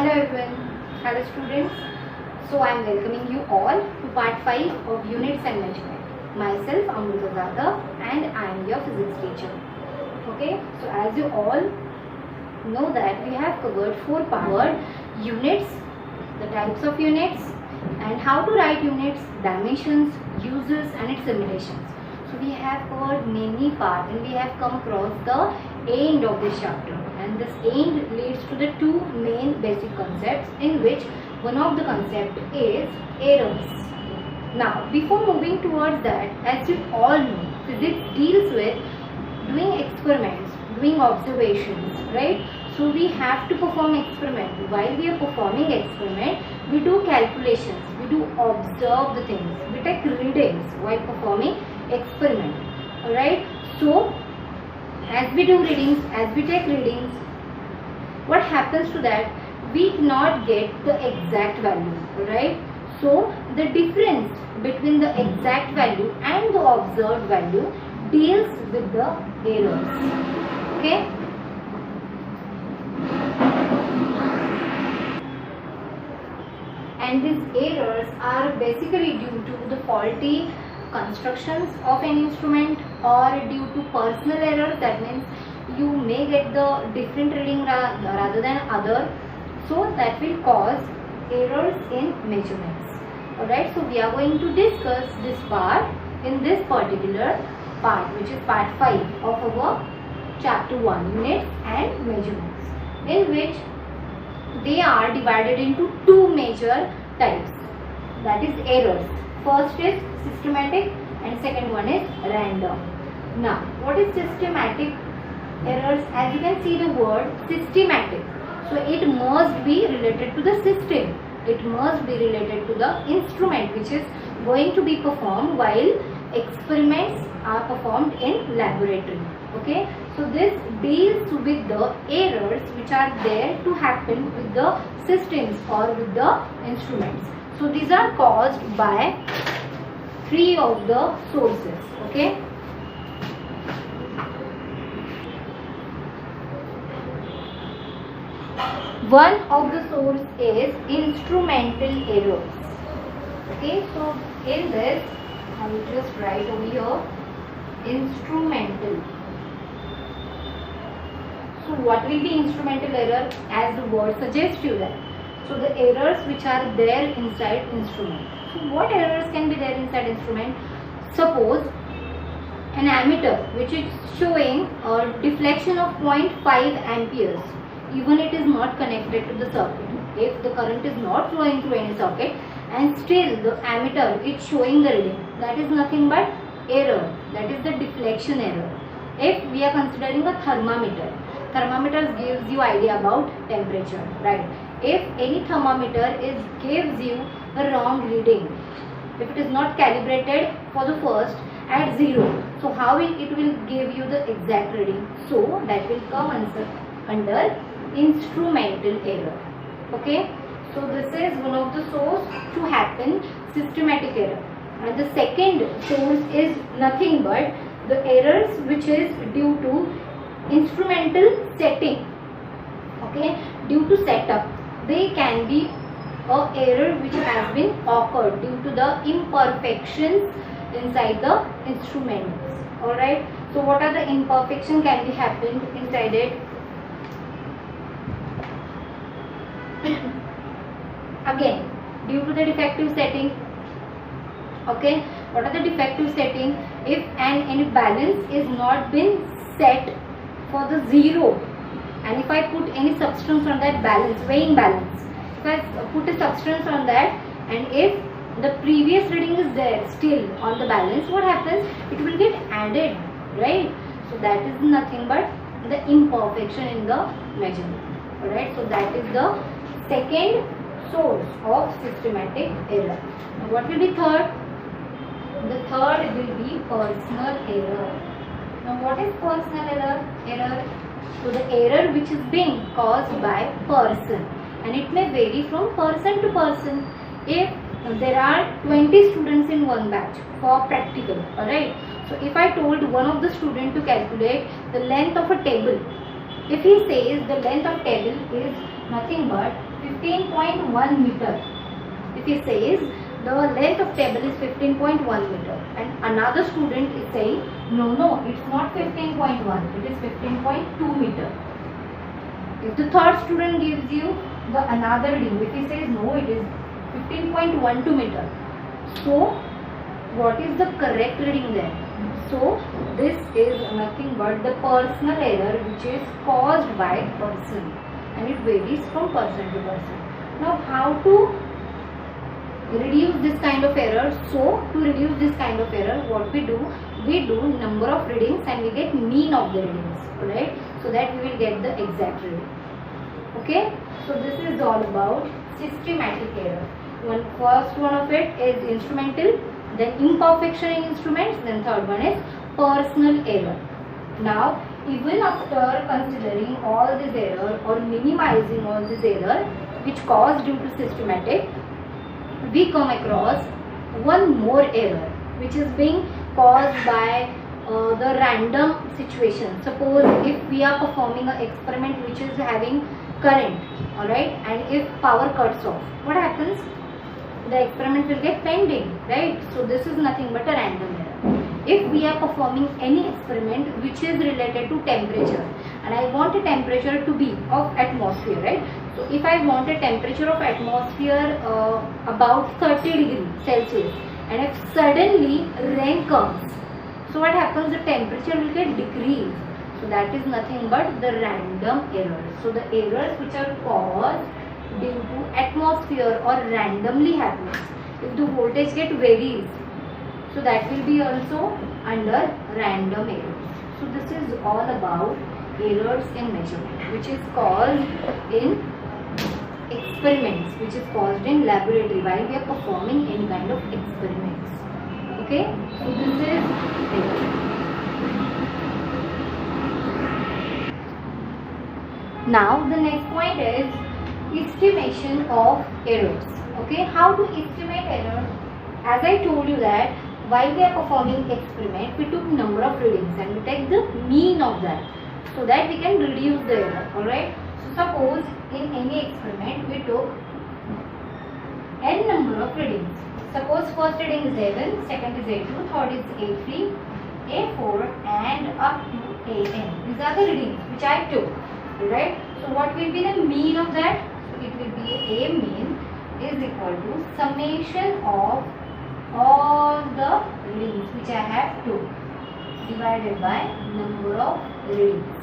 Hello everyone, hello students. So I am welcoming you all to part 5 of Units and Measurement. Myself Amruta Zada and I am your physics teacher. Okay, so as you all know that we have covered 4 parts: units, the types of units, and how to write units, dimensions, uses and its limitations. So we have covered many parts and we have come across the end of this chapter, and this end leads to the two main basic concepts, in which one of the concept is errors. Now before moving towards that, as you all know, physics deals with doing experiments, doing observations, right? So we have to perform experiment. While we are performing experiment, we do calculations, we do observe the things, we take readings while performing experiment. Alright, so as we do readings, as we take readings, what happens to that? We cannot get the exact value, right? So the difference between the exact value and the observed value deals with the errors. Okay. And these errors are basically due to the faulty constructions of an instrument, or due to personal errors. That means you may get the different reading rather than other, so that will cause errors in measurements. Alright, so we are going to discuss this part in this particular part, which is part 5 of our chapter 1, units and measurements, in which they are divided into two major types, that is errors. First is systematic and second one is random. Now what is systematic errors? As you can see the word systematic, so it must be related to the system, it must be related to the instrument which is going to be performed while experiments are performed in laboratory. Okay, so this deals with the errors which are there to happen with the systems or with the instruments. So these are caused by three of the sources. Okay, one of the source is instrumental errors. Okay, so in this I will just write over here instrumental. So what will be instrumental error? As the word suggests you that. So the errors which are there inside instrument. So what errors can be there inside instrument? Suppose an ammeter which is showing a deflection of 0.5 amperes, even it is not connected to the circuit. If the current is not flowing through any circuit and still the ammeter is showing the reading, that is nothing but error, that is the deflection error. If we are considering a thermometer, thermometer gives you idea about temperature, right? If any thermometer gives you a wrong reading, if it is not calibrated for the first at 0, so how it will give you the exact reading? So that will come under instrumental error. Okay, so this is one of the source to happen systematic error, and the second source is nothing but the errors which is due to instrumental setting. Okay, due to setup, they can be a error which has been occurred due to the imperfections inside the instruments. Alright, so what are the imperfections can be happened inside it? Again, due to the defective setting. Okay, what are the defective setting? If any balance is not been set for the 0, and if I put any substance on that balance, weighing balance, if I put a substance on that, and if the previous reading is there still on the balance, what happens? It will get added, right? So that is nothing but the imperfection in the measurement. Alright, so that is the second source of systematic error. Now what will be third? The third will be personal error. Now what is personal error? So the error which is being caused by person, and it may vary from person to person. If there are 20 students in one batch for practical, alright, so if I told one of the student to calculate the length of a table, if he says the length of table is nothing but 15.1 meter. If he says the length of table is 15.1 meter and another student is saying no, it's not 15.1, it is 15.2 meter. If the third student gives you the another reading, if he says no, it is 15.12 meter, so what is the correct reading there? So this is nothing but the personal error which is caused by person, and it varies from person to person. Now how to reduce this kind of error? So to reduce this kind of error, what we do number of readings and we get mean of the readings, right? So that we will get the exact reading. Okay, so this is all about systematic error. First one of it is instrumental, then imperfection in instruments, then third one is personal error. Now even after considering all this error or minimizing all this error which caused due to systematic, we come across one more error which is being caused by the random situation. Suppose if we are performing an experiment which is having current, alright, and if power cuts off, what happens? The experiment will get pending, right? So this is nothing but a random error. If we are performing any experiment which is related to temperature, and I want a temperature to be of atmosphere, right? So if I want a temperature of atmosphere about 30 degrees Celsius, and if suddenly rain comes, so what happens? The temperature will get decreased. So that is nothing but the random errors. So the errors which are caused due to atmosphere or randomly happens. If the voltage get varies, so that will be also under random errors. So this is all about errors in measurement, which is caused in experiments, which is caused in laboratory while we are performing any kind of experiments. Okay, so this is error. Now the next point is estimation of errors. Okay, how to estimate error? As I told you that while we are performing experiment, we took number of readings and we take the mean of that so that we can reduce the error. Alright. So suppose in any experiment we took n number of readings. Suppose first reading is A1, second is A2, third is A3, A4 and up to AN. These are the readings which I took. Right. So what will be the mean of that? So it will be A mean is equal to summation of all the readings which I have took divided by number of readings,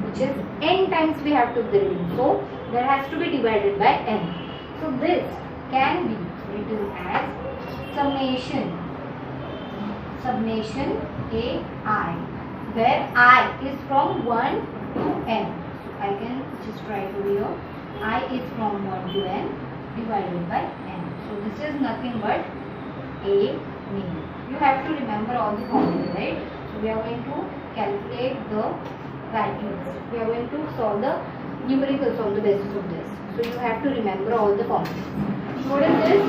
which is n times we have took the reading. So that has to be divided by n. So this can be written as summation AI, where I is from 1 to n. I can just write over here, I is from 1 to n divided by n. So this is nothing but A mean. You have to remember all the formulas, right? So we are going to calculate the values. We are going to solve the numericals on the basis of this. So you have to remember all the formulas. So what is this?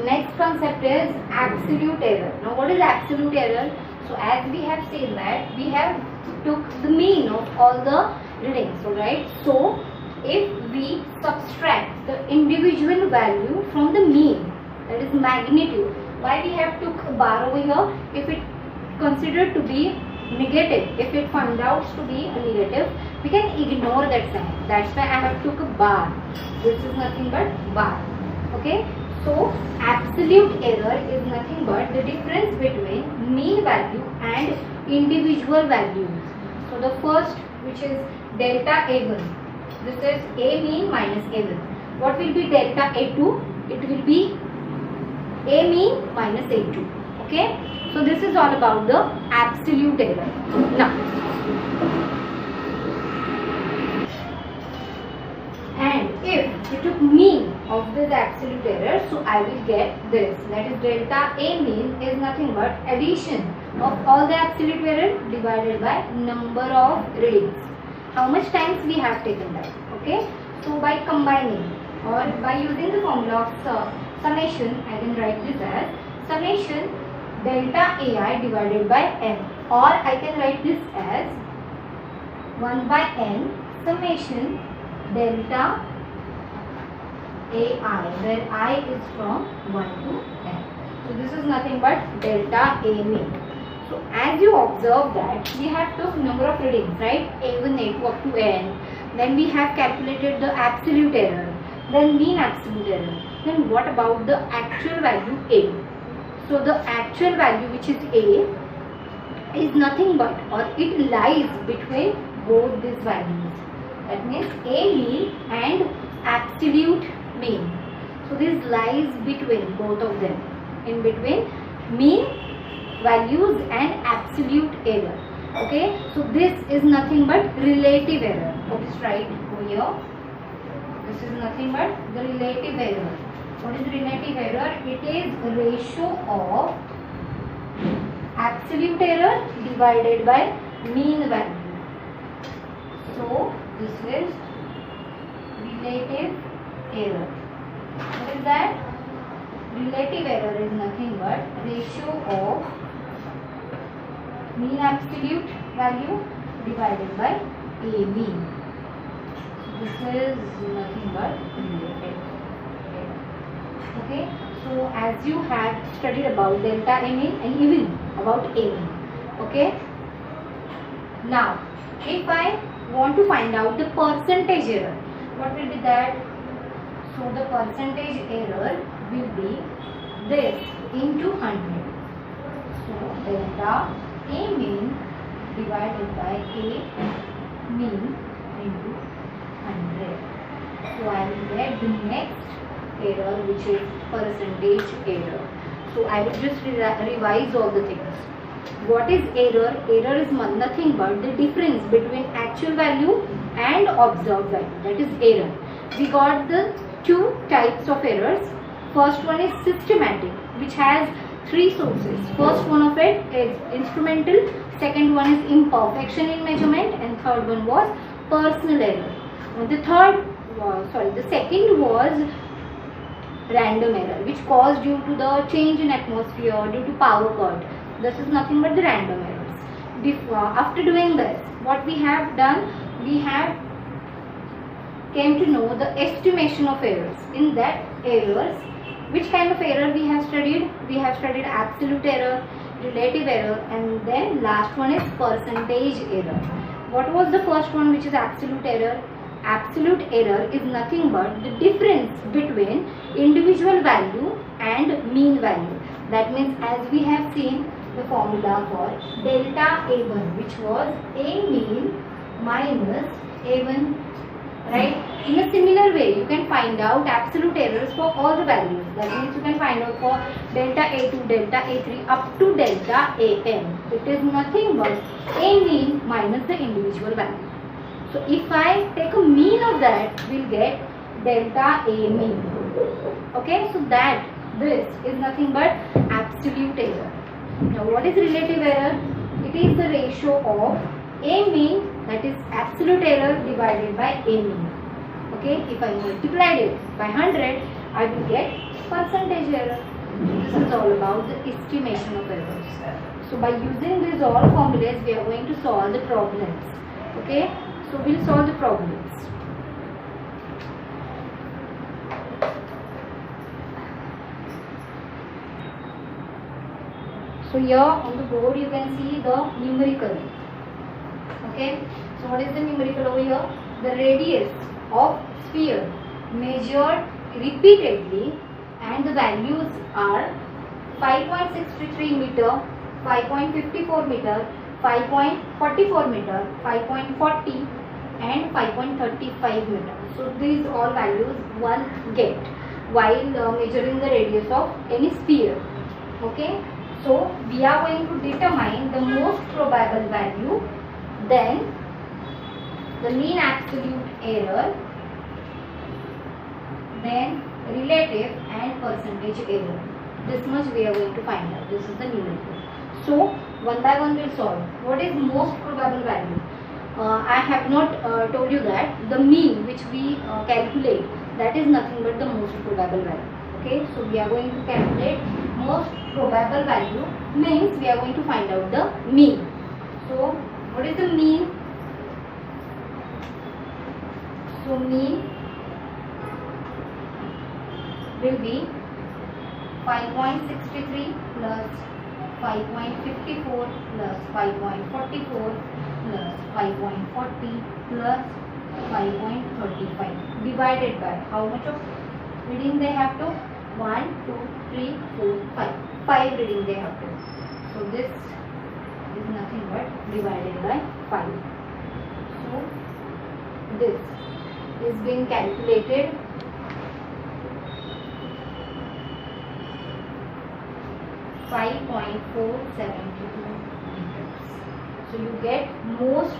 Next concept is absolute error. Now what is absolute error? So as we have seen that we have took the mean of all the readings, alright. So if we subtract the individual value from the mean, that is magnitude, why we have took a bar over here? If it considered to be negative, if it found out to be a negative, we can ignore that sign. That's why I have took a bar. This is nothing but bar. Okay. So absolute error is nothing but the difference between mean value and individual values. So the first, which is delta A1, this is A mean minus A1. What will be delta A2? It will be A mean minus A2. Okay. So this is all about the absolute error. Now, and if we took mean of this absolute error, so I will get this, that is delta A mean is nothing but addition of all the absolute error divided by number of readings. How much times we have taken that? Okay. So by combining or by using the formula of summation, I can write this as summation delta AI divided by n, or I can write this as 1 by n summation delta AI, where I is from 1 to n. So this is nothing but delta A mean. So as you observe that we have took number of readings, right? A1, A2 up to n. Then we have calculated the absolute error, then mean absolute error. Then what about the actual value A? So the actual value, which is A, is nothing but, or it lies between both these values. That means A mean and absolute mean. So this lies between both of them, in between mean values and absolute error. Okay, so this is nothing but relative error. Let's write over here. This is nothing but the relative error. What is relative error? It is ratio of absolute error divided by mean value. So this is relative error. What is that? Relative error is nothing but ratio of mean absolute value divided by A mean. This is nothing but relative error. Okay, so as you have studied about delta A mean and even about A mean. Okay, now if I want to find out the percentage error, what will be that? So the percentage error will be this into 100. So delta A mean divided by A mean into 100. So I will get the next error, which is percentage error. So I will just revise all the things. What is error? Error is nothing but the difference between actual value and observed value. That is error. We got the two types of errors. First one is systematic, which has three sources. First one of it is instrumental, second one is imperfection in measurement, and third one was personal error. The second was random error, which caused due to the change in atmosphere, due to power cut. This is nothing but the random errors. After doing this, what we have done, we have came to know the estimation of errors. In that errors, which kind of error we have studied? We have studied absolute error, relative error, and then last one is percentage error. What was the first one, which is absolute error? Absolute error is nothing but the difference between individual value and mean value. That means, as we have seen the formula for delta A1, which was A mean minus A1, right? In a similar way, you can find out absolute errors for all the values. That means you can find out for delta A2, delta A3 up to delta AN. It is nothing but A mean minus the individual value. So if I take a mean of that, we'll get delta A mean. Okay, so that this is nothing but absolute error. Now what is relative error? It is the ratio of A mean, that is absolute error, divided by A mean. Okay, if I multiplied it by 100, I will get percentage error. This is all about the estimation of errors. So by using these all formulas, we are going to solve the problems. Okay, so we'll solve the problems. So here on the board you can see the numerical. Okay, so what is the numerical over here? The radius of sphere measured repeatedly, and the values are 5.63 meter, 5.54 meter, 5.44 meter, 5.40 and 5.35 meter. So these all values one get while measuring the radius of any sphere. Okay, so we are going to determine the most probable value, then the mean absolute error, then relative and percentage error. This much we are going to find out. This is the numerical. So one by one we will solve. What is most probable value? I have not told you that the mean which we calculate, that is nothing but the most probable value. Okay, so we are going to calculate most probable value means we are going to find out the mean. So what is the mean? So mean will be 5.63 plus 5.54 plus 5.44 plus 5.40 plus 5.35 divided by how much of reading they have to? 1, 2, 3, 4, 5. 5 reading they have to. So this is nothing but divided by 5. So this is being calculated 5.472 meters. So you get most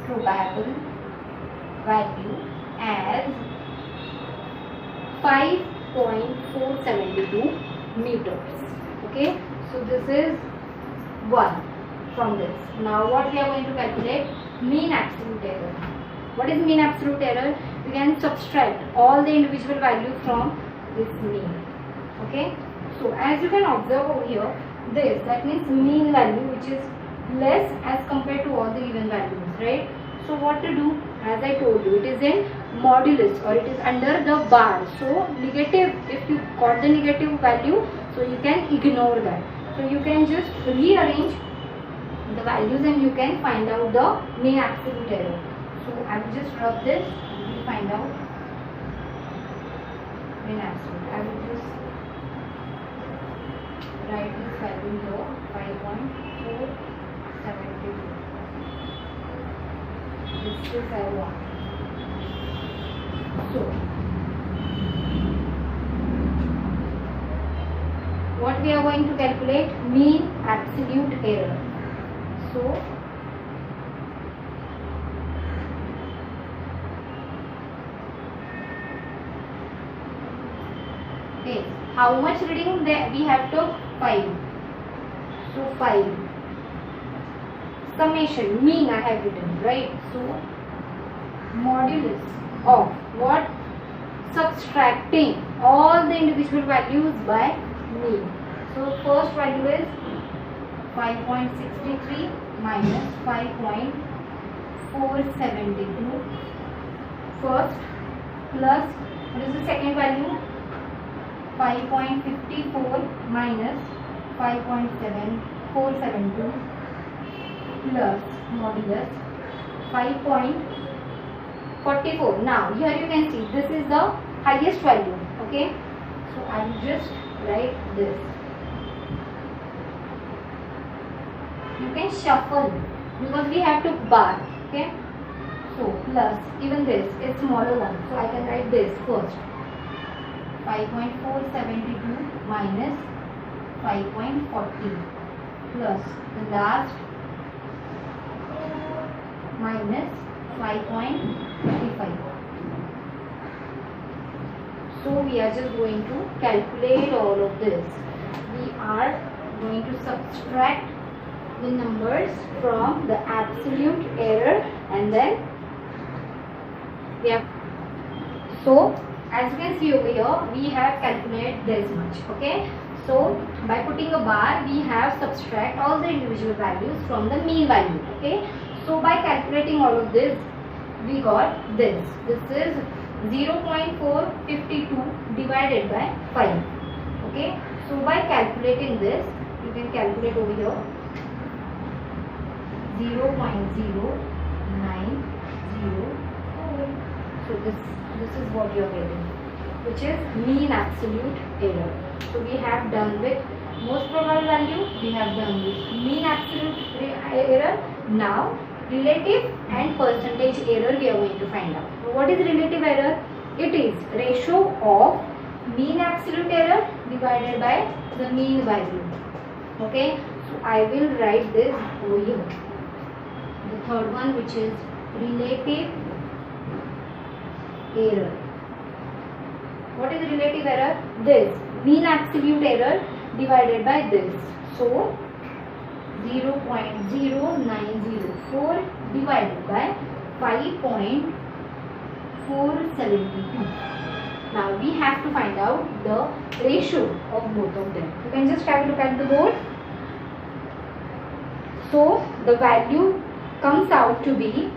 probable value as 5.472 meters. Okay, so this is one from this. Now what we are going to calculate? Mean absolute error. What is mean absolute error? We can subtract all the individual values from this mean. Okay, so as you can observe over here, this, that means mean value which is less as compared to all the given values, right? So what to do? As I told you, it is in modulus or it is under the bar. So negative, if you got the negative value, so you can ignore that. So you can just rearrange the values and you can find out the mean absolute error. So I will just rub this and we find out mean absolute. I will just write this value here, 5.472. This is I want. So what we are going to calculate? Mean absolute error. So okay, how much reading we have to? 5. So 5 summation mean I have written, right? So modulus of what? Subtracting all the individual values by mean. So first value is 5.63 minus 5.472 first plus what is the second value? 5.54 minus 5.7472 plus modulus 5.44. Now here you can see this is the highest value. Okay, so I will just write this. You can shuffle because we have to bar. Okay, so plus even this is smaller one, so I can write this first. 5.472 minus 5.40 plus the last minus 5.35. So we are just going to calculate all of this. We are going to subtract the numbers from the absolute error and then we have. So as you can see over here, we have calculated this much. Okay, so by putting a bar, we have subtract all the individual values from the mean value. Okay, so by calculating all of this, we got this. This is 0.452 divided by 5. Okay, so by calculating this, you can calculate over here 0.0904. So this is what you are getting, which is mean absolute error. So we have done with most probable value, we have done with mean absolute error. Now relative and percentage error we are going to find out. So what is relative error? It is ratio of mean absolute error divided by the mean value. Okay, so I will write this over here. The third one, which is relative error. What is relative error? This mean absolute error divided by this. So 0.0904 divided by 5.472. Now we have to find out the ratio of both of them. You can just have a look at the board. So the value comes out to be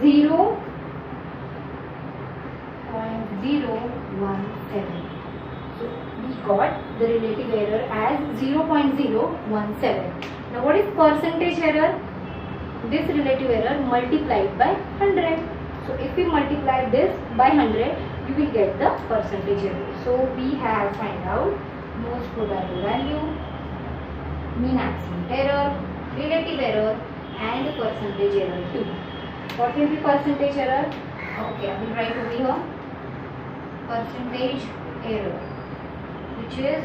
0.017. So we got the relative error as 0.017. Now what is percentage error? This relative error multiplied by 100. So if we multiply this by 100, you will get the percentage error. So we have find out most probable value, mean absolute error, relative error, and percentage error too. What will be percentage error? Okay, I will write over here percentage error, which is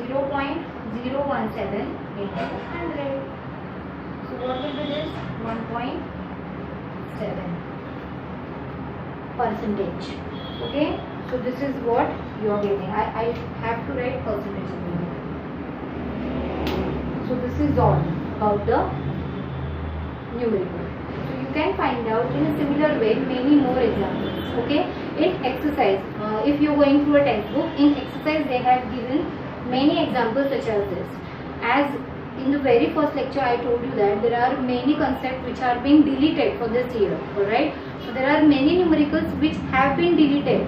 0.017 into 100. So what will be this? 1.7 percentage. Okay, so this is what you are getting. I have to write percentage over here. So this is all about the numerical. So you can find out in a similar way many more examples. Okay, in exercise, if you are going through a textbook, in exercise they have given many examples such as this. As in the very first lecture I told you that there are many concepts which are being deleted for this year. Alright, so there are many numericals which have been deleted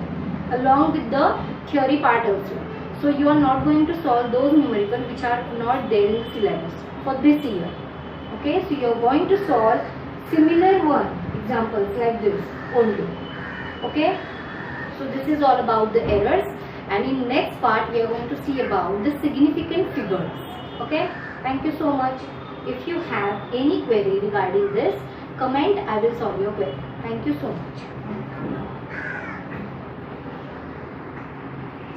along with the theory part also. So you are not going to solve those numericals which are not there in the syllabus for this year. Okay, so you are going to solve similar one examples like this only. Okay, so this is all about the errors, and in next part we are going to see about the significant figures. Okay, thank you so much. If you have any query regarding this, comment, I will solve your query. Thank you so much.